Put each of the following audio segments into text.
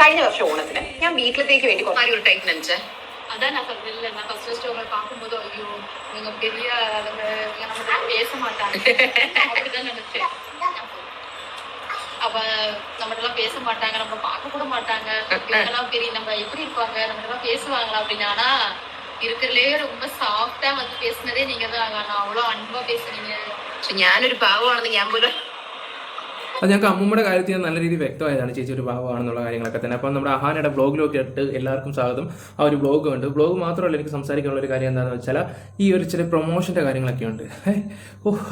കഴിഞ്ഞ വർഷം ഓണത്തിന് ഞാൻ വീട്ടിലത്തേക്ക് വേണ്ടി ഒരു ടൈപ്പ് നിனைச்சேன். அதான் நான் சொல்றேன்ல, நான் ஃபர்ஸ்ட் ஃபர்ஸ்ட் உங்களை பார்க்கும்போது ஐயோ நீங்க பெரிய ஆளுங்க, நீங்க நம்ம பேச மாட்டாங்க அப்படிதான் நினைச்சேன். அவ நம்மகிட்டலாம் பேச மாட்டாங்க, நம்ம பார்க்க கூட மாட்டாங்க, இவங்கெல்லாம் பெரிய நம்ம எப்படி இருப்பாங்க, நம்மகிட்டலாம் பேசுவாங்களா அப்படின்னு. ஆனா இருக்கிறதுலே ரொம்ப சாஃப்டா வந்து பேசுனதே நீங்க தான். நான் அவ்வளோ அன்பா பேசுறீங்க. ഞാനൊരു പാവമാണെന്ന് ഞാൻ പോലും അത് ഞങ്ങൾക്ക് അമ്മൂമ്മയുടെ കാര്യത്തിൽ നല്ല രീതിയിൽ വ്യക്തമായതാണ് ചേച്ചി ഒരു ഭാവമാണെന്നുള്ള കാര്യങ്ങളൊക്കെ തന്നെ. അപ്പം നമ്മുടെ അഹാനയുടെ ബ്ലോഗിലൊക്കെ ഇട്ട് എല്ലാവർക്കും സ്വാഗതം. ആ ഒരു ബ്ലോഗ് ഉണ്ട്. ബ്ലോഗ് മാത്രമല്ല, എനിക്ക് സംസാരിക്കാനുള്ള ഒരു കാര്യം എന്താണെന്ന് വെച്ചാൽ ഈ ഒരു ചില പ്രൊമോഷൻ്റെ കാര്യങ്ങളൊക്കെ ഉണ്ട്.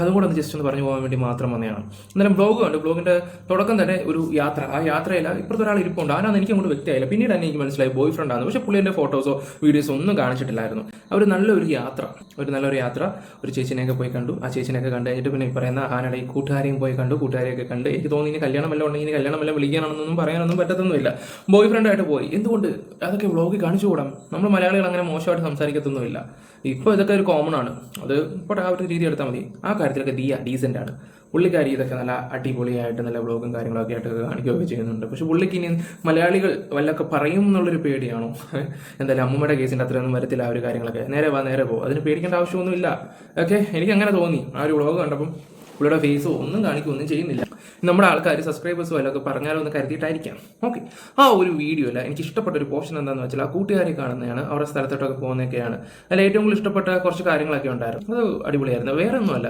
അതും കൂടെ ഒന്ന് ജസ്റ്റ് ഒന്ന് പറഞ്ഞു പോകാൻ വേണ്ടി മാത്രം വന്നതാണ്. എന്നാലും ബ്ലോഗ് ഉണ്ട്. ബ്ലോഗിൻ്റെ തുടക്കം തന്നെ ഒരു യാത്ര. ആ യാത്രയിൽ ഇപ്പുറത്തെ ഒരാൾ ഇരിപ്പുണ്ട്. ആരാന്ന് എനിക്ക് അങ്ങോട്ട് വ്യക്തമായില്ല. പിന്നീട് തന്നെ എനിക്ക് മനസ്സിലായി ബോയ് ഫ്രണ്ടാണ്. പക്ഷേ പുള്ളിൻ്റെ ഫോട്ടോസോ വീഡിയോസോ ഒന്നും കാണിച്ചിട്ടില്ലായിരുന്നു. അവർ നല്ലൊരു യാത്ര, ഒരു ചേച്ചിനെയൊക്കെ പോയി കണ്ടു. ആ ചേച്ചിനെയൊക്കെ കണ്ടു കഴിഞ്ഞിട്ട് പിന്നെ ഈ പറയുന്ന അഹാനയുടെ ഈ കൂട്ടുകാരെയും പോയി കണ്ടു. കൂട്ടുകാരെയൊക്കെ കണ്ട് എനിക്ക് തോന്നി ഇനി കല്യാണമെല്ലാം ഉണ്ടെങ്കിൽ ഇനി കല്യാണമെല്ലാം വിളിക്കാനാണെന്നൊന്നും പറയാനൊന്നും പറ്റത്തൊന്നുമില്ല. ബോയ് ഫ്രണ്ടായിട്ട് പോയി. എന്തുകൊണ്ട് അതൊക്കെ വ്ളോഗിൽ കാണിച്ചു കൂടാം? നമ്മൾ മലയാളികൾ അങ്ങനെ മോശമായിട്ട് സംസാരിക്കത്തൊന്നുമില്ല. ഇപ്പോൾ ഇതൊക്കെ ഒരു കോമൺ ആണ്. അത് ഇപ്പോൾ ആ ഒരു രീതി എടുത്താൽ മതി. ആ കാര്യത്തിലൊക്കെ ഡീസൻ്റ് ആണ് പുള്ളിക്കാരി. ഇതൊക്കെ നല്ല അടിപൊളിയായിട്ട് നല്ല വ്ളോഗും കാര്യങ്ങളൊക്കെ ആയിട്ട് കാണിക്കുകയൊക്കെ ചെയ്യുന്നുണ്ട്. പക്ഷെ പുള്ളിക്ക് ഇനി മലയാളികൾ വല്ലതൊക്കെ പറയും എന്നുള്ളൊരു പേടിയാണോ? എന്തായാലും അമ്മൂമ്മയുടെ കേസിൻ്റെ അത്രയൊന്നും വരത്തില്ല ആ ഒരു കാര്യങ്ങളൊക്കെ. നേരെ പോകും. അതിന് പേടിക്കേണ്ട ആവശ്യമൊന്നുമില്ല. ഓക്കെ, എനിക്ക് അങ്ങനെ തോന്നി ആ ഒരു വ്ളോഗ് കണ്ടപ്പം. പുള്ളിയുടെ ഫേസോ ഒന്നും കാണിക്കുകയൊന്നും ചെയ്യുന്നില്ല. നമ്മുടെ ആൾക്കാർ സബ്സ്ക്രൈബേഴ്സോ വല്ലതൊക്കെ പറഞ്ഞാലോ എന്ന് കരുതിയിട്ടായിരിക്കാം. ഓക്കെ, ആ ഒരു വീഡിയോ അല്ല എനിക്ക് ഇഷ്ടപ്പെട്ട ഒരു പോർഷൻ എന്താണെന്ന് വെച്ചാൽ ആ കൂട്ടുകാരെ കാണുന്നതാണ്, അവരുടെ സ്ഥലത്തോട്ടൊക്കെ പോകുന്നതൊക്കെയാണ്. അതിൽ ഏറ്റവും കൂടുതൽ ഇഷ്ടപ്പെട്ട കുറച്ച് കാര്യങ്ങളൊക്കെ ഉണ്ടായിരുന്നു. അത് അടിപൊളിയായിരുന്നു. വേറെ ഒന്നുമല്ല,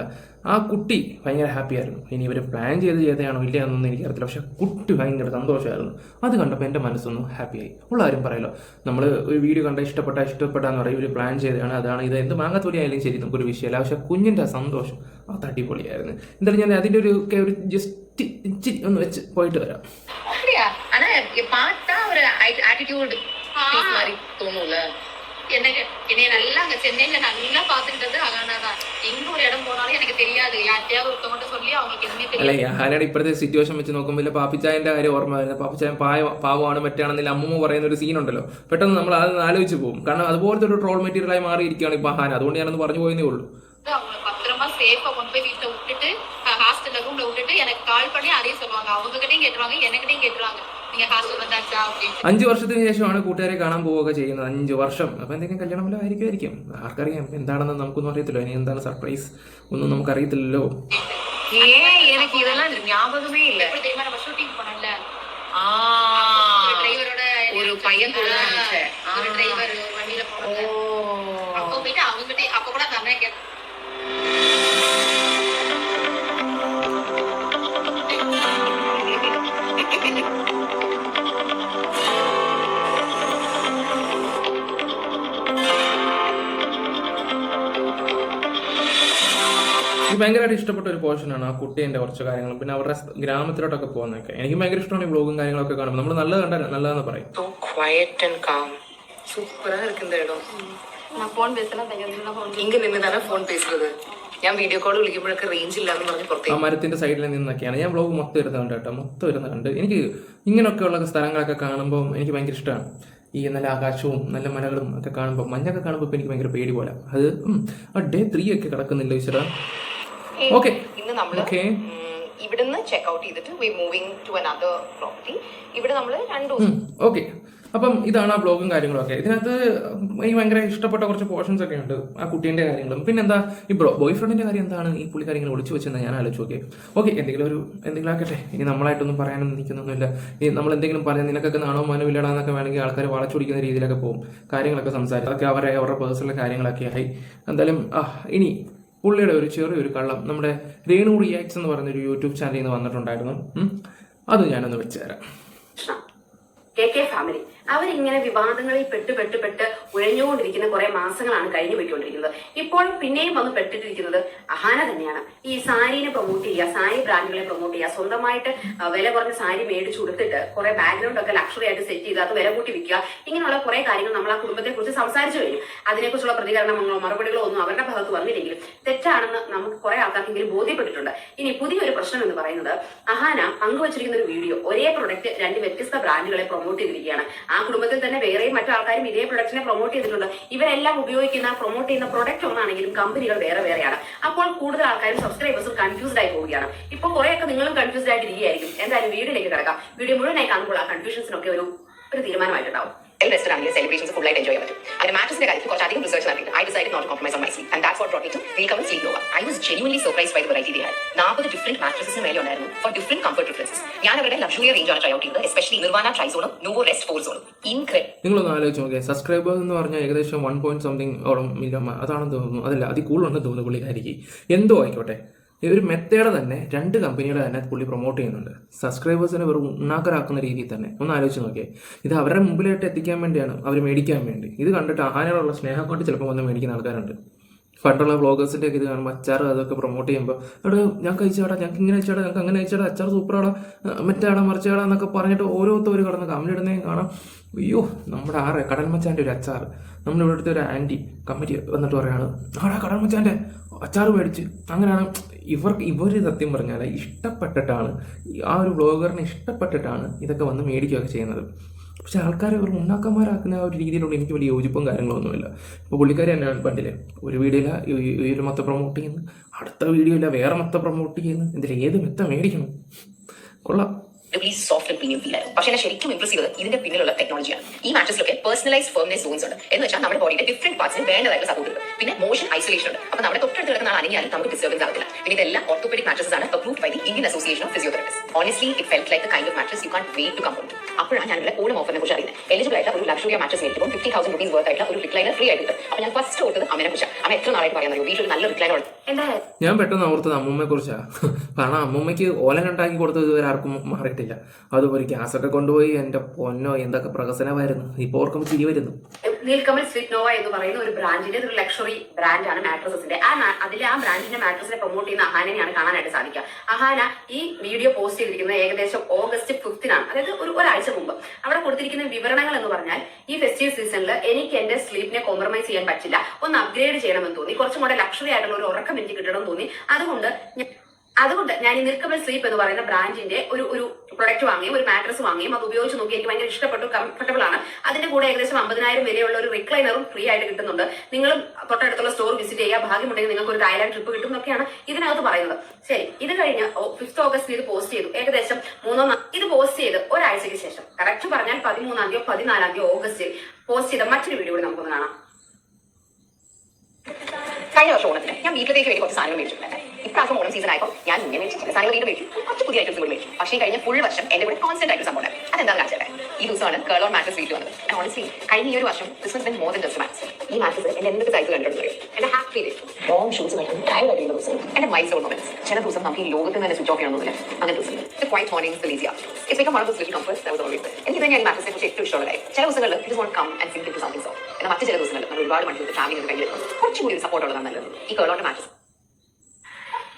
ആ കുട്ടി ഭയങ്കര ഹാപ്പി ആയിരുന്നു. ഇനി ഇവർ പ്ലാൻ ചെയ്തതാണോ ഇല്ല എന്നൊന്നും എനിക്കറിയത്തില്ല. പക്ഷെ കുട്ടി ഭയങ്കര സന്തോഷമായിരുന്നു. അത് കണ്ടപ്പോൾ എൻ്റെ മനസ്സൊന്നും ഹാപ്പിയായി. ഉള്ള കാര്യം പറയല്ലോ, നമ്മൾ ഒരു വീഡിയോ കണ്ട ഇഷ്ടപ്പെട്ടാന്ന് പറയും. ഇവർ പ്ലാൻ ചെയ്തതാണ്, അതാണ് ഇത്, എന്ത് മാങ്ങാത്തോലി ആയാലും ശരി, നമുക്കൊരു വിഷയമല്ല. പക്ഷെ കുഞ്ഞിൻ്റെ സന്തോഷം അത് അടിപൊളിയായിരുന്നു. എന്തായാലും ഞാൻ അതിൻ്റെ ഒരു ജസ്റ്റ് ഒന്ന് വെച്ച് പോയിട്ട് വരാം. என்னை நல்லா அங்க சென்னையில நல்லா பாத்துக்கிட்டது அகானாதான். எங்க ஒரு இடம் போனாலும் எனக்கு தெரியாது, யார்ட்டையாவது ஒருத்தவங்க சொல்லி அவங்களுக்கு எதுவுமே தெரியாது. അല്ലെ, അഹാനയുടെ ഇപ്പോഴത്തെ സിറ്റുവേഷൻ വെച്ച് നോക്കുമ്പോൾ പാപ്പിച്ചായന്റെ കാര്യം ഓർമ്മ വരുന്നത്. പാപ്പിച്ചായൻ പാവമാണ് മറ്റാണെന്നില്ല അമ്മൂമ്മ പറയുന്ന ഒരു സീൻ ഉണ്ടല്ലോ. പെട്ടെന്ന് നമ്മൾ അത് ആലോചിച്ച് പോകും. കാരണം അതുപോലത്തെ ഒരു ട്രോൾ മെറ്റീരിയലായി മാറിയിരിക്കുകയാണ് ഇപ്പൊ അഹാന. അതുകൊണ്ട് ഞാനൊന്ന് പറഞ്ഞു പോയെന്നേ ഉള്ളൂ. அவங்க பத்திரமா சேஃபா கொண்டு போய் வீட்டுல விட்டுட்டு ஹாஸ்டல்ல ரூம்ல விட்டுட்டு எனக்கு கால் பண்ணி அதையும் சொல்லுவாங்க. அவங்க கிட்டையும் கேட்டுருவாங்க, எனக்கிட்டையும் கேட்டுருவாங்க, நீங்க ஹாஸ்டல் வந்தாச்சா அப்படின்னு. 5 വർഷത്തിന് ശേഷമാണ് കൂട്ടുകാരെ കാണാൻ പോവുക ചെയ്യുന്നത്. 5 വർഷം. അപ്പൊ എന്തെങ്കിലും കല്യാണം വല്ല ആയിരിക്കും. ആർക്കറിയാം എന്താണെന്ന് നമുക്കൊന്നും അറിയത്തില്ലോ. ഇനി എന്താണ് സർപ്രൈസ് ഒന്നും നമുക്കറിയത്തില്ലല്ലോ. எனக்கு இதெல்லாம் ஞாபகமே இல்ல. எப்படி தெரியுமா, நம்ம ஷூட்டிங் போனோம்ல, டிரைவரோட ஒரு பையன் கூட ஒரு டிரைவர் வண்டியில போனோம். அப்போ போயிட்டு அவங்ககிட்ட அப்ப கூட அந்த அண்ணன் கேட்டேன். എനിക്ക് ഭയങ്കരമായിട്ട് ഇഷ്ടപ്പെട്ട ഒരു പോർഷനാണ് ആ കുട്ടീൻ്റെ കുറച്ച് കാര്യങ്ങളും പിന്നെ അവരുടെ ഗ്രാമത്തിലോട്ടൊക്കെ പോകുന്നതൊക്കെ. എനിക്ക് ഭയങ്കര ഇഷ്ടമാണ് ഈ വ്ളോഗും കാര്യങ്ങളൊക്കെ കാണുമ്പോൾ. നമ്മൾ നല്ലത് കണ്ടാൽ നല്ലതെന്ന് പറയും. சூப்பரா இருக்கு இந்த இடம். நான் போன் பேசலாம், இங்க நின்னுதானே போன் பேசுறது. ഞാൻ വീഡിയോ കോൾ വിളിക്കുമ്പോഴൊക്കെ റേഞ്ച് ഇല്ലാന്ന് പറഞ്ഞ് പുറത്തേക്ക് ആ മരത്തിന്റെ സൈഡിൽ നിന്നൊക്കെയാണ് ഞാൻ വ്ളോഗ് മൊത്തം ഇരുന്ന് കണ്ട് കേട്ടോ. മൊത്തം ഇരുന്ന് കണ്ട് എനിക്ക് ഇങ്ങനെയൊക്കെയുള്ള സ്ഥലങ്ങളൊക്കെ കാണുമ്പോൾ എനിക്ക് ഭയങ്കര ഇഷ്ടമാണ്. ഈ നല്ല ആകാശവും നല്ല മലകളും ഒക്കെ കാണുമ്പോൾ, മഞ്ഞൊക്കെ കാണുമ്പോൾ ഇപ്പം എനിക്ക് ഭയങ്കര പേടി പോലെ. അത് ഡേ 3 ഒക്കെ കിടക്കുന്നില്ല ഈശ്വര. ഓക്കെ, ഇന്ന് നമ്മൾ ഇവിടുന്ന് ചെക്ക് ഔട്ട് ചെയ്തിട്ട് we moving to another property. ഇവിടെ നമ്മൾ 2 ദിവസം. ഓക്കെ, അപ്പം ഇതാണ് ആ ബ്ലോഗും കാര്യങ്ങളൊക്കെ. ഇതിനകത്ത് എനിക്ക് ഭയങ്കര ഇഷ്ടപ്പെട്ട കുറച്ച് പോർഷൻസ് ഒക്കെ ഉണ്ട്. ആ കുട്ടീൻ്റെ കാര്യങ്ങളും പിന്നെ എന്താ ഈ ബോയ് ഫ്രണ്ടിൻ്റെ കാര്യം എന്താണ് ഈ പുള്ളിക്കാര്യങ്ങൾ ഒളിച്ചു വെച്ചെന്ന് ഞാൻ ആലോചിച്ചു. ഓക്കെ എന്തെങ്കിലും ആക്കട്ടെ. ഇനി നമ്മളായിട്ടൊന്നും പറയാനൊന്നും നിൽക്കുന്നൊന്നുമില്ല. ഇനി നമ്മൾ എന്തെങ്കിലും പറയാൻ നിനക്കൊക്കെ നാണോ മാനോ ഇല്ലടാന്നൊക്കെ വേണമെങ്കിൽ ആൾക്കാർ വളച്ചൊടിക്കുന്ന രീതിയിലൊക്കെ പോകും. കാര്യങ്ങളൊക്കെ സംസാരിക്കും. അതൊക്കെ അവരുടെ പേഴ്സണൽ കാര്യങ്ങളൊക്കെ ആയി. എന്തായാലും ഇനി പുള്ളിയുടെ ഒരു ചെറിയൊരു കള്ളം നമ്മുടെ രേണു റിയാക്ട്സ് എന്ന് പറയുന്നൊരു യൂട്യൂബ് ചാനലിൽ നിന്ന് വന്നിട്ടുണ്ടായിരുന്നു. അത് ഞാനൊന്ന് വെച്ച് തരാം. KK ഫാമിലി അവരിങ്ങനെ വിവാദങ്ങളിൽ പെട്ട് ഉഴഞ്ഞുകൊണ്ടിരിക്കുന്ന കുറെ മാസങ്ങളാണ് കഴിഞ്ഞു പോയിക്കൊണ്ടിരിക്കുന്നത്. ഇപ്പോൾ പിന്നെയും വന്ന് പെട്ടിട്ടിരിക്കുന്നത് അഹാന തന്നെയാണ്. ഈ സാരീനെ പ്രൊമോട്ട് ചെയ്യുക, സാരി ബ്രാൻഡുകളെ പ്രൊമോട്ട് ചെയ്യുക, സ്വന്തമായിട്ട് വില കുറഞ്ഞ സാരി മേടിച്ചു കൊടുത്തിട്ട് കുറെ ബാക്ക്ഗ്രൗണ്ട് ഒക്കെ ലക്ഷറി ആയിട്ട് സെറ്റ് ചെയ്ത് അത് വില കൂട്ടി വിൽക്കുക. ഇങ്ങനെയുള്ള കുറെ കാര്യങ്ങൾ നമ്മൾ ആ കുടുംബത്തെ കുറിച്ച് സംസാരിച്ചു കഴിഞ്ഞു. അതിനെക്കുറിച്ചുള്ള പ്രതികരണങ്ങളോ മറുപടികളോ ഒന്നും അവരുടെ ഭാഗത്ത് വന്നില്ലെങ്കിലും തെറ്റാണെന്ന് നമുക്ക് കുറെ ആൾക്കാർക്കെങ്കിലും ബോധ്യപ്പെട്ടിട്ടുണ്ട്. ഇനി പുതിയൊരു പ്രശ്നം എന്ന് പറയുന്നത് അഹാന പങ്കുവച്ചിരിക്കുന്ന ഒരു വീഡിയോ ഒരേ പ്രൊഡക്റ്റ് 2 വ്യത്യസ്ത ബ്രാൻഡുകളെ പ്രൊമോട്ട് ചെയ്തിരിക്കുകയാണ്. ആ കുടുംബത്തിൽ തന്നെ വേറെയും മറ്റു ആൾക്കാരും ഇതേ പ്രൊഡക്റ്റിനെ പ്രൊമോട്ട് ചെയ്തിട്ടുണ്ട്. ഇവരെല്ലാം ഉപയോഗിക്കുന്ന പ്രൊമോട്ട് ചെയ്യുന്ന പ്രൊഡക്റ്റ് ഒന്നാണെങ്കിലും കമ്പനികൾ വേറെയാണ്. അപ്പോൾ കൂടുതൽ ആൾക്കാരും സബ്സ്ക്രൈബേഴ്സും കൺഫ്യൂസ്ഡ് ആയി പോവുകയാണ്. ഇപ്പോൾ കുറെയൊക്കെ നിങ്ങളും കൺഫ്യൂസ്ഡ് ആയിട്ട് ഇരിക്കുകയായിരിക്കും. എന്തായാലും വീഡിയോയിലേക്ക് കിടക്കാം. വീഡിയോ മുഴുവനായി കാണുമ്പോൾ ആ കൺഫ്യൂഷൻസിനൊക്കെ ഒരു ഒരു തീരുമാനമായിട്ടുണ്ടാവും. റെസ്റ്റോറൻറ്റിലെ സെലിബ്രേഷൻസ് ഫുൾ ആയിട്ട് എൻജോയ് ചെയ്യാൻ പറ്റും. അങ്ങനെ മാറ്റേഴ്സിന്റെ കാര്യത്തിൽ കുറച്ചധികം റിസർച്ച് നടത്തിയിട്ട് I decide not compromise on my sleep and that's what brought me to Nilkamal Sleep Nova. I was genuinely surprised by the variety they had. 40 different മാട്രസസിന് മേലെ ഉണ്ടായിരുന്നു ഫോർ ഡിഫറെന്റ് കംഫർട്ട് പ്രിഫറൻസസ്. ഞാൻ അവരുടെ luxury range ആണ് try out ചെയ്തത്, especially nirvana ട്രൈസോണും Nuevo rest 4 സോണും. നിങ്ങളൊന്ന് ആലോചിച്ച് നോക്കിയാൽ subscribers എന്ന് പറഞ്ഞാൽ ഏകദേശം 1.something ഓളം മില്യൺ അതാണെന്ന് തോന്നുന്നു. അതല്ല, അതിൽ കൂടുതലുണ്ടെന്ന് തോന്നുന്നു പുള്ളിക്കാരിക്ക്. എന്തോ ആയിക്കോട്ടെ, ഒരു മെത്തേഡ് തന്നെ 2 കമ്പനികളെ തന്നെ പുള്ളി പ്രൊമോട്ട് ചെയ്യുന്നുണ്ട്. സബ്സ്ക്രൈബേഴ്സിനെ വെറും ഉണ്ണാക്കരാക്കുന്ന രീതിയിൽ തന്നെ. ഒന്ന് ആലോചിച്ച് നോക്കിയേ, ഇത് അവരുടെ മുമ്പിലായിട്ട് എത്തിക്കാൻ വേണ്ടിയാണ്, അവർ മേടിക്കാൻ വേണ്ടി. ഇത് കണ്ടിട്ട് അഹാനോടുള്ള സ്നേഹം കൊണ്ട് ചിലപ്പോൾ വന്ന് മേടിക്കുന്ന ആൾക്കാരുണ്ട്. പണ്ടുള്ള വ്ളോഗേഴ്സിൻ്റെ ഒക്കെ ഇത് കാണുമ്പോൾ അച്ചാർ അതൊക്കെ പ്രൊമോട്ട് ചെയ്യുമ്പോൾ അവിടെ ഞാൻ കഴിച്ചാടാ, ഞങ്ങൾക്ക് ഇങ്ങനെ അയച്ചാടാ, ഞങ്ങൾക്ക് അങ്ങനെ അയച്ചാടാ, അച്ചാർ സൂപ്പറാടാ, മറ്റാടാ മറിച്ചാടാ എന്നൊക്കെ പറഞ്ഞിട്ട് ഓരോരുത്തർ കടന്ന് കമന്റ് ഇടുന്നതും കാണാം. അയ്യോ, നമ്മുടെ കടൽ മച്ചാൻ്റെ ഒരു അച്ചാർ, നമ്മുടെ ഇവിടുത്തെ ഒരു ആൻറ്റി കമ്മിറ്റി വന്നിട്ട് പറയാണ് ആടാ കടൽ മച്ചാൻ്റെ അച്ചാർ മേടിച്ച്. അങ്ങനെയാണ് ഇവർ സത്യം പറഞ്ഞാൽ ഇഷ്ടപ്പെട്ടിട്ടാണ്, ആ ഒരു വ്ളോഗറിനെ ഇഷ്ടപ്പെട്ടിട്ടാണ് ഇതൊക്കെ വന്ന് മേടിക്കുകയൊക്കെ ചെയ്യുന്നത്. പക്ഷെ ആൾക്കാരെ ഒരു ഉണ്ടാക്കന്മാരാക്കുന്ന ആ ഒരു രീതിയിലുള്ള എനിക്ക് വലിയ യോജിപ്പും കാര്യങ്ങളൊന്നുമില്ല. ഇപ്പോൾ പുള്ളിക്കാരി തന്നെയാണ് പണ്ടില്ലേ, ഒരു വീഡിയോയില്ല ഈ ഒരു മൊത്തം പ്രൊമോട്ട് ചെയ്യുന്നു, അടുത്ത വീഡിയോയില്ല വേറെ മൊത്തം പ്രൊമോട്ട് ചെയ്യുന്നു. ഇതിൽ ഏത് മെത്ത മേടിക്കണം? കൊള്ളാം. സോഫ്റ്റ് ആൻഡ് പ്രീമിയം ഫീൽ ആയിരുന്നു. പക്ഷേ എന്നെ ശരിക്കും ഇംപ്രസ് ചെയ്തത് ഇതിന്റെ പിന്നിലുള്ള ടെക്നോളജിയാണ്. ഈ മാട്രസിലൊക്കെ പേഴ്സണലൈസ് ഫേംനെസ് സോൺസ് ഉണ്ട്. എന്ന് വെച്ചാൽ നമ്മുടെ ബോഡിയുടെ ഡിഫറെന്റ് പാർട്സിന് വേണ്ടതായിട്ടുള്ള സപ്പോർട്ട് ഉണ്ട്. പിന്നെ മോഷൻ ഐസൊലേഷൻ ഉണ്ട്. അപ്പോൾ നമ്മുടെ തൊട്ടടുത്ത് കിടക്കുന്ന ആൾ അനങ്ങിയാലും നമുക്ക് ഡിസ്റ്റർബൻസ് ആകത്തില്ല. പിന്നെ ഇതെല്ലാം ഓർത്തോപെഡിക് മാട്രസസ് ആണ്, approved by the Indian Association of physiotherapist. Honestly it felt like the kind of mattress you can't wait to come out. അപ്പോഴാണ് ഞാൻ ഇവിടെ ഓണം ഓഫറിനെ കുറിച്ച് അറിയുന്നത്. എലിജിബിൾ ആയിട്ട് ഒരു ലക്ഷറി മാട്രസ് മേടിക്കുമ്പോൾ 50,000 rupees വർത്ത് ആയിട്ടുള്ള ഒരു റിക്ലൈനർ ഫ്രീ ആയിട്ട് കിട്ടും. അപ്പോൾ ഞാൻ ഫസ്റ്റ് ഓർത്തത് അമ്മനെ കുറിച്ച്. അമ്മ എത്ര നാളായിട്ട് പറയാൻ അറിയോ വീട്ടിൽ നല്ല റിക്ലൈനർ ഉണ്ട്. ഞാൻ പെട്ടെന്ന് ഓർത്തത് അമ്മൂമ്മയെ കുറിച്ചാണ്. കാരണം അമ്മൂമ്മയ്ക്ക് ഓലൻ ഉണ്ടാക്കി കൊടുത്തത് ഇതുവരെ ആർക്കും മാറിയിട്ടില്ല. അതുപോലെ ഗ്യാസൊക്കെ കൊണ്ടുപോയി എൻ്റെ പൊന്നോ എന്തൊക്കെ പ്രകസനമായിരുന്നു. ഇപ്പോൾ ഓർക്കുമ്പോൾ ചിരി വരുന്നു. നീൽകമൽ സ്ലീപ് നോവ എന്ന് പറയുന്ന ഒരു ബ്രാൻഡിന്റെ ഒരു ലക്ഷറി ബ്രാൻഡാണ് മാട്രസസിന്റെ. അതിലെ ആ ബ്രാൻഡിന്റെ മാട്രസിനെ പ്രൊമോട്ട് ചെയ്യുന്ന അഹാനെയാണ് കാണാനായിട്ട് സാധിക്കുക. അഹാന ഈ വീഡിയോ പോസ്റ്റ് ചെയ്തിരിക്കുന്നത് ഏകദേശം August 5th, അതായത് ഒരാഴ്ച മുമ്പ്. അവിടെ കൊടുത്തിരിക്കുന്ന വിവരണങ്ങൾ എന്ന് പറഞ്ഞാൽ, ഈ ഫെസ്റ്റീവ് സീസണിൽ എനിക്ക് എന്റെ സ്ലീപ്പിനെ കോംപ്രമൈസ് ചെയ്യാൻ പറ്റില്ല, ഒന്ന് അപ്ഗ്രേഡ് ചെയ്യണമെന്ന് തോന്നി, കുറച്ചും കൂടെ ലക്ഷറി ആയിട്ടുള്ള ഒരു ഉറക്കം എനിക്ക് കിട്ടണമെന്ന് തോന്നി. അതുകൊണ്ട് ഞാൻ ഈ നീൽകമൽ സ്ലീപ്പ് എന്ന് പറയുന്ന ബ്രാൻഡിന്റെ ഒരു പ്രൊഡക്റ്റ് വാങ്ങിയും ഒരു മാട്രസ് വാങ്ങിയും അത് ഉപയോഗിച്ച് നോക്കി. എനിക്ക് ഭയങ്കര ഇഷ്ടപ്പെട്ടു, കംഫർട്ടബിൾ ആണ്. അതിന്റെ കൂടെ ഏകദേശം 50,000 വിലയുള്ള ഒരു റിക്ലൈനറും ഫ്രീ ആയിട്ട് കിട്ടുന്നുണ്ട്. നിങ്ങളും തൊട്ടടുത്തുള്ള സ്റ്റോർ വിസിറ്റ് ചെയ്യുക, ഭാഗ്യമുണ്ടെങ്കിൽ നിങ്ങൾക്ക് ഒരു തായ്ലാൻഡ് ട്രിപ്പ് കിട്ടും എന്നൊക്കെയാണ് ഇതിനകത്ത് പറയുന്നത്. ശരി, ഇത് കഴിഞ്ഞ് 5th August ഇത് പോസ്റ്റ് ചെയ്തു. ഏകദേശം ഇത് പോസ്റ്റ് ചെയ്ത് ഒരാഴ്ചയ്ക്ക് ശേഷം, കറക്റ്റ് പറഞ്ഞാൽ 13 14 ഓഗസ്റ്റിൽ പോസ്റ്റ് ചെയ്ത മറ്റൊരു വീഡിയോ കൂടി നമുക്കൊന്ന് കാണാം. കഴിഞ്ഞ വർഷം ഓണത്തിന് ഞാൻ വീട്ടിലേക്ക് വേണ്ടി കുറച്ച് സാധനങ്ങൾ മേടിച്ചിട്ടുണ്ടായിരുന്നു. ഇപ്രാവശ്യം ഓണം സീസൺ ആയപ്പോൾ ഞാൻ മുന്നേ മേടിച്ചു, ചില സാധനങ്ങൾ വീട് മേടിച്ചു, കുറച്ച് പുതിയ ഐറ്റംസ് കൂടി മേടിച്ചു. പക്ഷേ കഴിഞ്ഞ ഫുൾ വർഷം എന്റെ കൂടെ കോൺസ്റ്റന്റ് ആയിട്ട് സംഭവം ഉണ്ടായിരുന്നു. അതെന്താണെന്ന് കാണിച്ചത് ഈ ദിവസമാണ് കേളോൺ മാട്രസ് വീട്ടിൽ വന്നത്. ഓണസ്റ്റ്ലി കഴിഞ്ഞ ഈ ഒരു വർഷം this was been more than just mattress. ഈ മാട്രസ് എന്നെ എന്തൊക്കെ സൈസ് കണ്ടിട്ടുണ്ട്. എന്റെ ഹാപ്പി ഡേ, ലോങ് ഷൂസ് കഴിക്കാൻ ടയർഡ് ആയിട്ടുള്ള ദിവസം, എന്റെ മൈൽ സ്റ്റോൺ മൊമെന്റ്സ്. ചില ദിവസം നമുക്ക് ഈ ലോകത്ത് തന്നെ സ്വിച്ച് ഓഫ് ചെയ്യണമെന്നില്ല. അങ്ങനെ ദിവസം ക്വൈറ്റ് മോർണിംഗ്സ് ഈസിയാ. It's become one of those little comforts that was always. എനിക്ക് തന്നെ ഈ മാട്രസിനെ കുറിച്ച് ഏറ്റവും ഇഷ്ടമുള്ള കാര്യം, ചില ദിവസങ്ങളിൽ it won't come and sink into something soft. എന്നാൽ മറ്റു ചില ദിവസങ്ങളിൽ നമ്മൾ ഒരുപാട് മണിക്കൂർ ഫാമിലി കയ്യിൽ കുറച്ചുകൂടി ഒരു സപ്പോർട്ട് ഉള്ളതാണ് നല്ലത്. ഈ കേളോന്റെ മാട്രസ്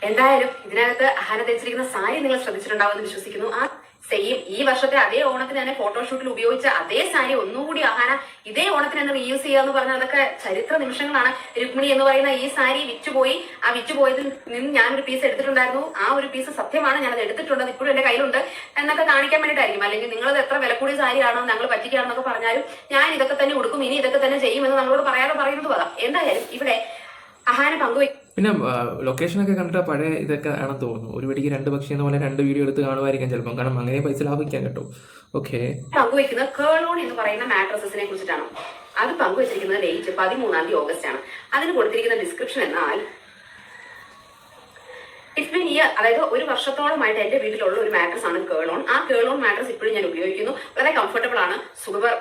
എന്തായാലും ഇതിനകത്ത് അഹാന ധരിച്ചിരിക്കുന്ന സാരി നിങ്ങൾ ശ്രദ്ധിച്ചിട്ടുണ്ടാവുമെന്ന് വിശ്വസിക്കുന്നു. ആ സെയിം ഈ വർഷത്തെ അതേ ഓണത്തിന് തന്നെ ഫോട്ടോഷൂട്ടിൽ ഉപയോഗിച്ച അതേ സാരി ഒന്നുകൂടി അഹാന ഇതേ ഓണത്തിന് തന്നെ റീയൂസ് ചെയ്യുക എന്ന് പറഞ്ഞാൽ അതൊക്കെ ചരിത്ര നിമിഷങ്ങളാണ്. രുക്മിണി എന്ന് പറയുന്ന ഈ സാരി വിറ്റുപോയി. ആ വിറ്റുപോയതിൽ നിന്ന് ഞാനൊരു പീസ് എടുത്തിട്ടുണ്ടായിരുന്നു. ആ ഒരു പീസ് സത്യമാണ്, ഞാനത് എടുത്തിട്ടുണ്ട്, അത് ഇപ്പോഴും എന്റെ കയ്യിലുണ്ട് എന്നൊക്കെ കാണിക്കാൻ വേണ്ടിയിട്ടായിരിക്കും. അല്ലെങ്കിൽ നിങ്ങളത് എത്ര വില കൂടിയ സാരിയാണോ, ഞങ്ങൾ പറ്റിക്കുകയാണെന്നൊക്കെ പറഞ്ഞാലും ഞാൻ ഇതൊക്കെ തന്നെ കൊടുക്കും, ഇനി ഇതൊക്കെ തന്നെ ചെയ്യുമെന്ന് നമ്മളോട് പറയാതെ പറയുന്നത് അതാ. എന്തായാലും ഇവിടെ അഹാന പങ്കുവയ്ക്കും. പിന്നെ ലൊക്കേഷനൊക്കെ കണ്ടിട്ട് പഴയ ഇതൊക്കെ ആണെന്ന് തോന്നുന്നു. ഒരു വെടിക്ക് 2 പക്ഷി എന്ന പോലെ 2 വീഡിയോ എടുത്ത് കാണുമായിരിക്കാം ചിലപ്പം. കാരണം അങ്ങനെ പൈസ ലാഭിക്കാൻ കേട്ടോ. ഓക്കെ, പങ്കുവെക്കുന്നത് കേളോൺ എന്ന് പറയുന്ന മാട്രസസിനെ കുറിച്ചിട്ടാണ്. അത് പങ്കുവെച്ചിരിക്കുന്നത് ഡേറ്റ് 13 ഓഗസ്റ്റ് ആണ്. അതിന് കൊടുത്തിരിക്കുന്ന ഡിസ്ക്രിപ്ഷൻ എന്നാൽ, ഇറ്റ്സ് ബീൻ ഇയർ, അതായത് ഒരു വർഷത്തോളമായിട്ട് എന്റെ വീട്ടിലുള്ള ഒരു മാട്രസ് ആണ് കേളോൺ. ആ കേളോൺ മാട്രസ് ഇപ്പോഴും ഞാൻ ഉപയോഗിക്കുന്നു. വളരെ കംഫർട്ടബിൾ ആണ്,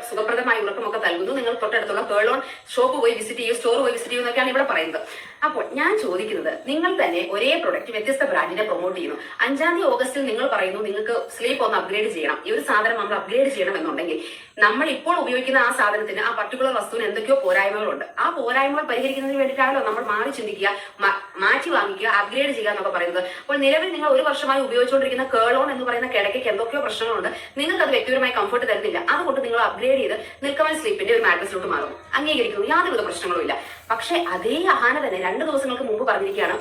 സുഖപ്രദമായ ഉറക്കമൊക്കെ നൽകുന്നു. നിങ്ങൾ തൊട്ടടുത്തുള്ള കേളോൺ ഷോപ്പ് പോയി വിസിറ്റ് ചെയ്യൂ, സ്റ്റോർ പോയി വിസിറ്റ് ചെയ്യൂ എന്നൊക്കെയാണ് ഇവിടെ പറയുന്നത്. അപ്പോൾ ഞാൻ ചോദിക്കുന്നത്, നിങ്ങൾ തന്നെ ഒരേ പ്രൊഡക്റ്റ് വ്യത്യസ്ത ബ്രാൻഡിനെ പ്രൊമോട്ട് ചെയ്യുന്നു. 5 ഓഗസ്റ്റിൽ നിങ്ങൾ പറയുന്നു നിങ്ങൾക്ക് സ്ലീപ്പ് ഒന്ന് അപ്ഗ്രേഡ് ചെയ്യണം, ഈ ഒരു സാധനം നമ്മൾ അപ്ഗ്രേഡ് ചെയ്യണം എന്നുണ്ടെങ്കിൽ നമ്മൾ ഇപ്പോൾ ഉപയോഗിക്കുന്ന ആ സാധനത്തിന്, ആ പർട്ടിക്കുലർ വസ്തുവിന് എന്തൊക്കെയോ പോരായ്മകളുണ്ട്. ആ പോരായ്മകൾ പരിഹരിക്കുന്നതിന് വേണ്ടിയിട്ടാണല്ലോ നമ്മൾ മാറി ചിന്തിക്കുക, മാറ്റി വാങ്ങിക്കുക, അപ്ഗ്രേഡ് ചെയ്യുക എന്നൊക്കെ പറയുന്നത്. അപ്പോൾ നിലവിൽ നിങ്ങൾ ഒരു വർഷമായി ഉപയോഗിച്ചുകൊണ്ടിരിക്കുന്ന കേളോൺ എന്ന് പറയുന്ന കിടക്കയ്ക്ക് എന്തൊക്കെയോ പ്രശ്നങ്ങളുണ്ട്, നിങ്ങൾക്ക് അത് വ്യക്തിപരമായി കംഫർട്ട് തരുന്നില്ല. അതുകൊണ്ട് നിങ്ങൾ അപ്ഗ്രേഡ് ചെയ്ത് നീൽകമൽ സ്ലീപ്പിന്റെ ഒരു മാട്രസിലോട്ട് മാറും. അംഗീകരിക്കുന്നു, യാതൊരുവിധ പ്രശ്നങ്ങളും ഇല്ല. പക്ഷെ അതേ അഹാന തന്നെ 2 ദിവസങ്ങൾക്ക് മുമ്പ് പറഞ്ഞിരിക്കുകയാണ്,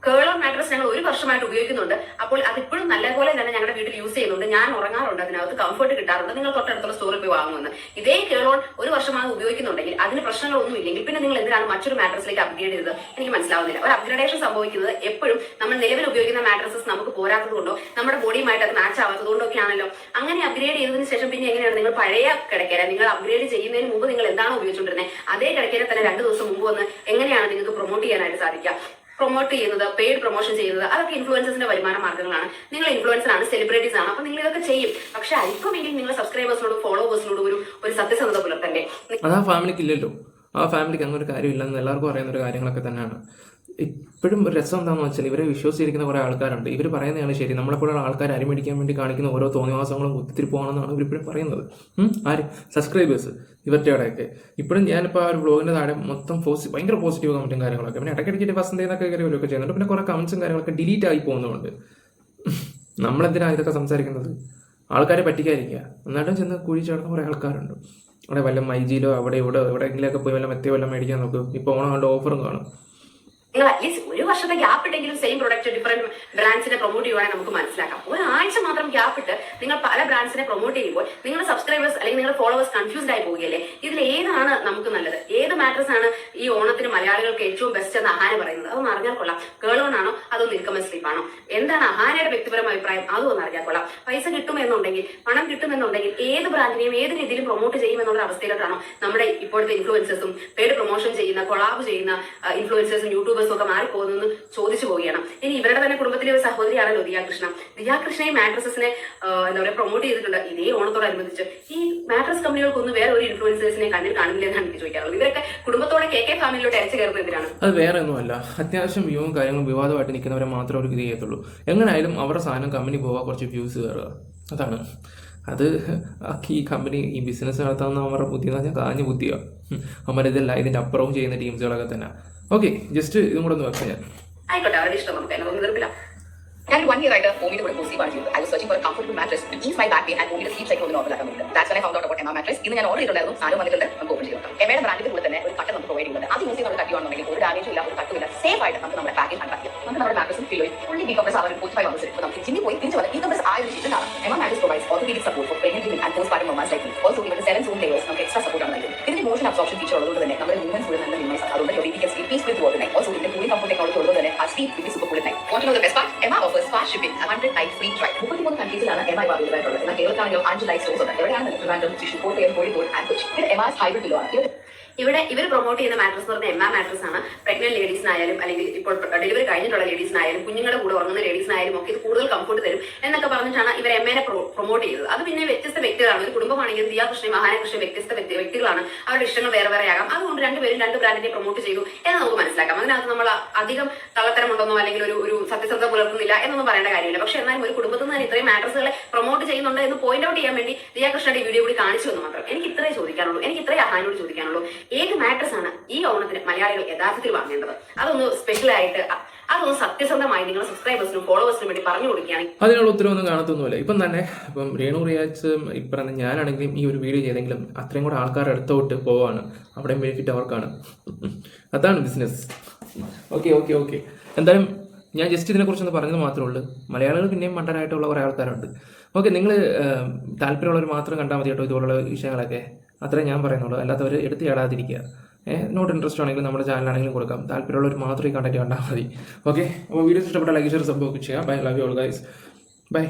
കേളോൺ മാട്രസ് ഞങ്ങൾ 1 വർഷമായിട്ട് ഉപയോഗിക്കുന്നുണ്ട്. അപ്പോൾ അതിപ്പോഴും നല്ലപോലെ തന്നെ ഞങ്ങളുടെ വീട്ടിൽ യൂസ് ചെയ്യുന്നുണ്ട്. ഞാൻ ഉറങ്ങാറുണ്ട്, അതിനകത്ത് കംഫർട്ട് കിട്ടാറുണ്ട്. നിങ്ങൾ തൊട്ടടുത്തുള്ള സ്റ്റോറിൽ പോയി വാങ്ങുമെന്ന്. ഇതേ കേളോൺ 1 വർഷമായി ഉപയോഗിക്കുന്നുണ്ടെങ്കിൽ അതിന് പ്രശ്നങ്ങളൊന്നും ഇല്ലെങ്കിൽ പിന്നെ നിങ്ങൾ എന്തിനാണ് മറ്റൊരു മാട്രസിലേക്ക് അപ്ഗ്രേഡ് ചെയ്തത്? എനിക്ക് മനസ്സിലാവുന്നില്ല. ഒരു അപ്ഗ്രേഡേഷൻ സംഭവിക്കുന്നത് എപ്പോഴും നമ്മൾ നിലവിൽ ഉപയോഗിക്കുന്ന മാട്രസസ് നമുക്ക് പോരാത്തത് കൊണ്ടോ നമ്മുടെ ബോഡിയുമായിട്ട് അത് മാച്ച് ആവാത്തത് കൊണ്ടോ ഒക്കെ ആണല്ലോ. അങ്ങനെ അപ്ഗ്രേഡ് ചെയ്തതിനു ശേഷം പിന്നെ എങ്ങനെയാണ് നിങ്ങൾ പഴയ കിടക്കര നിങ്ങൾ അപ്ഗ്രേഡ് ചെയ്യുന്നതിന് മുമ്പ് നിങ്ങൾ എന്താണ് ഉപയോഗിച്ചുകൊണ്ടിരുന്നത് അതേ കിടക്കര തന്നെ 2 ദിവസം മുമ്പ് വന്ന് എങ്ങനെയാണ് നിങ്ങൾക്ക് പ്രൊമോട്ട് ചെയ്യാനായിട്ട് സാധിക്കുക? പ്രൊമോട്ട് ചെയ്യുന്നത്, പെയ്ഡ് പ്രൊമോഷൻ ചെയ്യുന്നത്, അതൊക്കെ ഇൻഫ്ലുവൻസേഴ്സിന്റെ വരുമാന മാർഗ്ഗങ്ങളാണ്. നിങ്ങൾ ഇൻഫ്ലുവൻസർ ആണ്, സെലിബ്രിറ്റീസ് ആണ്, അപ്പൊ നിങ്ങൾ ഇതൊക്കെ ചെയ്യും. പക്ഷെ അല്പമെങ്കിലും നിങ്ങൾ സബ്സ്ക്രൈബേഴ്സിനോടും ഫോളോവേഴ്സിനോടും ഒരു സത്യസന്ധത പുലർത്തണ്ടേ? അത് ആ ഫാമിലിക്ക് ഇല്ലല്ലോ. ആ ഫാമിലിക്ക് അങ്ങനെ ഒരു കാര്യമില്ലെന്ന് എല്ലാവർക്കും അറിയുന്ന ഒരു കാര്യങ്ങളൊക്കെ തന്നെയാണ്. ഇപ്പോഴും ഒരു രസം എന്താണെന്ന് വെച്ചാൽ ഇവരെ വിശ്വസിച്ചിരിക്കുന്ന കുറേ ആൾക്കാരുണ്ട്. ഇവർ പറയുന്നതാണ് ശരി, നമ്മളെപ്പോഴുള്ള ആൾക്കാർ അരിമേടിക്കാൻ വേണ്ടി കാണിക്കുന്ന ഓരോ തോന്നിവാസങ്ങളും കുത്തിത്തിരിപ്പോണെന്നാണ് ഇവരിപ്പോഴും പറയുന്നത്. ആര് സബ്സ്ക്രൈബേഴ്സ് ഇവരുടെ ഇടയൊക്കെ ഇപ്പോഴും ഞാനിപ്പോൾ ആ ഒരു ബ്ലോഗിൻ്റെ താഴെ മൊത്തം ഭയങ്കര പോസിറ്റീവ് കമൻറ്റും കാര്യങ്ങളൊക്കെ, പിന്നെ ഇടയ്ക്കിടയ്ക്ക് ഫസ്റ്റ് എന്നൊക്കെ കയറിയൊക്കെ ചെയ്യുന്നുണ്ട്. പിന്നെ കുറേ കമൻസും കാര്യങ്ങളൊക്കെ ഡിലീറ്റ് ആയി പോകുന്നുണ്ട്. നമ്മളെന്തിനാണ് ഇതൊക്കെ സംസാരിക്കുന്നത്? ആൾക്കാരെ പറ്റിക്കാതിരിക്കുക. എന്നിട്ടും ചെന്ന് കുഴി ചേർന്ന കുറേ ആൾക്കാരുണ്ട്. അവിടെ വല്ല മൈജിയിലോ അവിടെ എവിടെയെങ്കിലൊക്കെ പോയി വല്ല മെത്തിയോ വല്ല മേടിക്കാൻ നോക്കും. ഇപ്പോൾ ഓണം കൊണ്ട് ഓഫറും കാണും. നിങ്ങൾ അറ്റ്ലീസ്റ്റ് 1 വർഷത്തെ ഗ്യാപ്പ് ഇട്ടെങ്കിലും സെയിം പ്രൊഡക്റ്റ് ഡിഫറെന്റ് ബ്രാൻഡ്സിനെ പ്രൊമോട്ട് ചെയ്യുവാണെങ്കിൽ നമുക്ക് മനസ്സിലാക്കാം. ഒരാഴ്ച മാത്രം ഗ്യാപ്പ് ഇട്ട് നിങ്ങൾ പല ബ്രാൻഡ്സിനെ പ്രൊമോട്ട് ചെയ്യുമ്പോൾ നിങ്ങളുടെ സബ്സ്ക്രൈബേഴ്സ് അല്ലെങ്കിൽ നിങ്ങളുടെ ഫോളോവേഴ്സ് കൺഫ്യൂസ്ഡ് ആയി പോവുകയല്ലേ? ഇതിൽ ഏതാണ് നമുക്ക് നല്ലത്? ഏത് മാട്രസ് ആണ് ഈ ഓണത്തിന് മലയാളികൾക്ക് ഏറ്റവും ബെസ്റ്റ് എന്ന് അഹാന പറയുന്നത്? അതൊന്ന് അറിഞ്ഞാൽ കൊള്ളാം. കേളോൺ ആണോ അതോ നിൽക്കമ സ്ലീപ്പ് ആണോ? എന്താണ് അഹാനയുടെ വ്യക്തിപരമായ അഭിപ്രായം? അതൊന്ന് അറിഞ്ഞാൽ കൊള്ളാം. പൈസ കിട്ടുമെന്നുണ്ടെങ്കിൽ, പണം കിട്ടുമെന്നുണ്ടെങ്കിൽ ഏത് ബ്രാൻഡിനെയും ഏത് രീതിയിലും പ്രൊമോട്ട് ചെയ്യുമെന്നുള്ള അവസ്ഥയിലോട്ടാണോ നമ്മുടെ ഇപ്പോഴത്തെ ഇൻഫ്ലുവൻസേഴ്സും പെയ്ഡ് പ്രൊമോഷൻ ചെയ്യുന്ന കൊളാബ് ചെയ്യുന്ന ഇൻഫ്ലുവൻസേഴ്സും യൂട്യൂബേഴ്സും ഒക്കെ മാറിപ്പോകുന്നു ചോദിച്ചു പോവുകയാണ്. ഇനി ഇവരുടെ തന്നെ കുടുംബത്തിലെ ഒരു സഹോദരിയാണല്ലോ ദിയാകൃഷ്ണ. ദിയാകൃഷ്ണയെ മാട്രസസിനെ എന്താ പറയുക പ്രൊമോട്ട് ചെയ്തിട്ടുണ്ട്. ഇതേ ഓണത്തോടനുബന്ധിച്ച് ഈ മാട്രസ് കമ്പനികൾക്കൊന്നും വേറെ ഒരു ഇൻഫ്ലുവൻസേഴ്സിനെ കണ്ണിൽ കാണില്ല എന്നാണ് എനിക്ക് ചോദിക്കാറുള്ളത്. ഇവരൊക്കെ കുടുംബത്തോടെ കെ ഫാമിലിയിലോട്ട് അരച്ചു കയറുന്നത് എന്തിനാണ്? അത് വേറെ ഒന്നുമല്ല, അത്യാവശ്യം വ്യൂവും കാര്യങ്ങളും വിവാദമായിട്ട് നിൽക്കുന്നവരെ മാത്രം ഒരു ഇത് ചെയ്യത്തുള്ളൂ. എങ്ങനെയായാലും അവരുടെ സാധനം കമ്പനി പോകാൻ കുറച്ച് വ്യൂസ് കയറുക, അതാണ്. അത് ഈ കമ്പനി ഈ ബിസിനസ് നടത്താവുന്ന അവരുടെ ബുദ്ധി എന്ന് പറഞ്ഞാൽ കാഞ്ഞ ബുദ്ധിയാണ്. അവരിതല്ല ഇതിൻ്റെ അപ്പുറവും ചെയ്യുന്ന ടീംസുകളൊക്കെ തന്നെ. ഓക്കെ, ജസ്റ്റ് ഇതും കൂടെ ഒന്ന് വെക്കാം ഞാൻ. ആയിക്കോട്ടെ, അവരുടെ ഇഷ്ടം, നമുക്ക് അതിനൊന്നും എതിർപ്പില്ല. ഞാൻ 1 year ആയിട്ട് ഓമിയുടെ കൂടെ പോസിറ്റീവ് ആണ് ചെയ്തത്. I was searching for a comfortable mattress to ease my back pain and ഓമിയുടെ സ്ലീപ്പ് സൈക്കിൾ ഒന്ന് നോർമൽ ആക്കാൻ വേണ്ടി. That's when I found out about Emma mattress. ഇന്ന് ഞാൻ ഓർഡർ ചെയ്തിട്ടുണ്ടായിരുന്നു, സാധനം വന്നിട്ടുണ്ട്, നമുക്ക് ഓപ്പൺ ചെയ്തിട്ടുണ്ട്. എമയുടെ ബ്രാൻഡിന്റെ കൂടെ തന്നെ ഒരു കട്ട് നമുക്ക് പ്രൊവൈഡ് ചെയ്യുന്നുണ്ട്. അത് യൂസ് ചെയ്യുന്ന കട്ടിയാണെന്നുണ്ടെങ്കിൽ ഒരു ഡാമേജും ഇല്ല, ഒരു കട്ടുമില്ല, സേഫ് ആയിട്ട് നമുക്ക് നമ്മുടെ പാക്കേജ് അൺപാക്ക് ചെയ്യാം. നമുക്ക് നമ്മുടെ മാട്രസും പില്ലോയും ഫുള്ളി ഡീകംപ്രസ് ആവാൻ 45 hours എടുക്കും. നമുക്ക് ജിമ്മിൽ പോയി തിരിച്ചു വന്ന് ഡീകംപ്രസ് ആയ ഒരു ശേഷം Emma mattress provides orthopaedic support for pregnant women and postpartum mothers like me. Also ഇവരുടെ 7 zone layers നമുക്ക് എക്സ്ട്രാ സപ്പോർട്ട് ആണ് നൽകുന്നത്. ഇതിന്റെ മോഷൻ അബ്സോർപ്ഷൻ ഫീച്ചർ ഉള്ളതുകൊണ്ട് തന്നെ നമ്മുടെ മൂവ്മെന്റ്സ് കൂടെ നല്ല മിനിമൈസ് ആണ്. അതുകൊണ്ട് your baby can sleep peacefully throughout the night. Also ഇതിന്റെ കൂളിംഗ് കംഫർട്ട് ടെക്നോളജി ഉള്ളതുകൊണ്ട് തന്നെ ആ sleep will be super cool at night. Want to know the best part? Emma offers fast shipping, 100 night free trial. 33 കൺട്രീസിലാണ് എമ available ആയിട്ടുള്ളത്. എന്നാൽ കേരളത്തിലാണെങ്കിലും 5 life stores ഉണ്ട്. എവിടെയാണ്? Trivandrum, Thrissur, Kottayam, Kozhikode and Kochi. ഇത് എമാസ് ഹൈബ്രിഡ് പില്ലോ ആണ്. ഇവർ പ്രൊമോട്ട് ചെയ്യുന്ന മാട്രസ് എന്ന് പറഞ്ഞാൽ എമ്മ മാട്രസ് ആണ്. പ്രഗ്നന്റ് ലേഡീസിനായാലും അല്ലെങ്കിൽ ഇപ്പോൾ ഡെലിവറി കഴിഞ്ഞിട്ടുള്ള ലേഡീസിനായാലും കുഞ്ഞുങ്ങളുടെ കൂടെ ഉറങ്ങുന്ന ലേഡീസിനായാലും ഒക്കെ ഇത് കൂടുതൽ കംഫർട്ട് തരും എന്നൊക്കെ പറഞ്ഞിട്ടാണ് ഇവർ എമ്മനെ പ്രൊമോട്ട് ചെയ്തത്. അത് പിന്നെ വ്യത്യസ്ത വ്യക്തികളാണ്. ഒരു കുടുംബമാണെങ്കിൽ ദിയാകൃഷ്ണയും മഹാനകൃഷ്ണയും വ്യത്യസ്ത വ്യക്തികളാണ്. അവരുടെ ഇഷ്ടങ്ങൾ വേറെ വേറെ ആകാം. അതുകൊണ്ട് രണ്ടുപേരും 2 ബ്രാൻഡിനെ പ്രൊമോട്ട് ചെയ്തു എന്ന് നമുക്ക് മനസ്സിലാക്കാം. അതിനകത്ത് നമ്മൾ അധികം കള്ളത്തരമുണ്ടെന്നോ അല്ലെങ്കിൽ ഒരു സത്യസന്ധത പുലർത്തുന്നില്ല എന്നൊന്നും പറയേണ്ട കാര്യമില്ല. പക്ഷെ എന്നാലും ഒരു കുടുംബത്തിൽ നിന്ന് തന്നെ ഇത്രയും മാട്രസുകളെ പ്രൊമോട്ട് ചെയ്യുന്നുണ്ട് എന്ന് പോയിന്റ് ഔട്ട് ചെയ്യാൻ വേണ്ടി ദിയാകൃഷ്ണയുടെ വീഡിയോ കൂടി കാണിച്ചു എന്ന് മാത്രം. എനിക്ക് ഇത്രേ ചോദിക്കാനുള്ളൂ. എനിക്ക് ഇത്രേ അഹാനോട് ചോദിക്കാനുള്ളൂ. ഏത് മാട്രസ് ആണ് ഈ ഓണത്തിന് മലയാളികൾ യഥാർത്ഥത്തിൽ വാങ്ങേണ്ടത്? അതൊന്ന് സ്പെഷ്യൽ ആയിട്ട് അതൊന്ന് സത്യസന്ധമായി നിങ്ങൾ സബ്സ്ക്രൈബേഴ്സിനും ഫോളോവേഴ്സിനും വേണ്ടി പറഞ്ഞു കൊടുക്കുകയാണെങ്കിൽ അതിനുള്ള ഉത്തരവൊന്നും കാണത്തൊന്നുമില്ല. ഇപ്പം രേണു റിയാക്സ് ഇപ്പം ഞാനാണെങ്കിലും ഈ ഒരു വീഡിയോ ചെയ്തെങ്കിലും അത്രയും കൂടെ ആൾക്കാർ അടുത്തോട്ട് പോവാണ്. അവിടെ ബെനിഫിറ്റ് അവർക്കാണ്. അതാണ് ബിസിനസ്. ഓക്കെ എന്തായാലും ഞാൻ ജസ്റ്റ് ഇതിനെക്കുറിച്ചൊന്ന് പറഞ്ഞത് മാത്രമേ ഉള്ളൂ. മലയാളികൾ പിന്നെയും മണ്ടനായിട്ടുള്ള കുറേ ആൾക്കാരുണ്ട്. ഓക്കെ, നിങ്ങൾ താല്പര്യമുള്ളവർ മാത്രം കണ്ടാൽ മതി കേട്ടോ ഇതുപോലുള്ള വിഷയങ്ങളൊക്കെ. അത്രേ ഞാൻ പറയുന്നുള്ളൂ. അല്ലാത്തവർ എടുത്ത് ചാടാതിരിക്കുക. നോട്ട് ഇൻട്രസ്റ്റ് ആണെങ്കിലും നമ്മുടെ ചാനലാണെങ്കിലും കൊടുക്കാം. താല്പര്യമുള്ളവർ മാത്രം ഈ കണ്ടന്റ് കണ്ടാൽ മതി. ഓക്കെ, അപ്പോൾ വീഡിയോസ് ഇഷ്ടപ്പെട്ട ലൈക്ക് ഷെയർ സബ്സ്ക്രൈബ് ചെയ്യുക. Bye, love you all guys. By.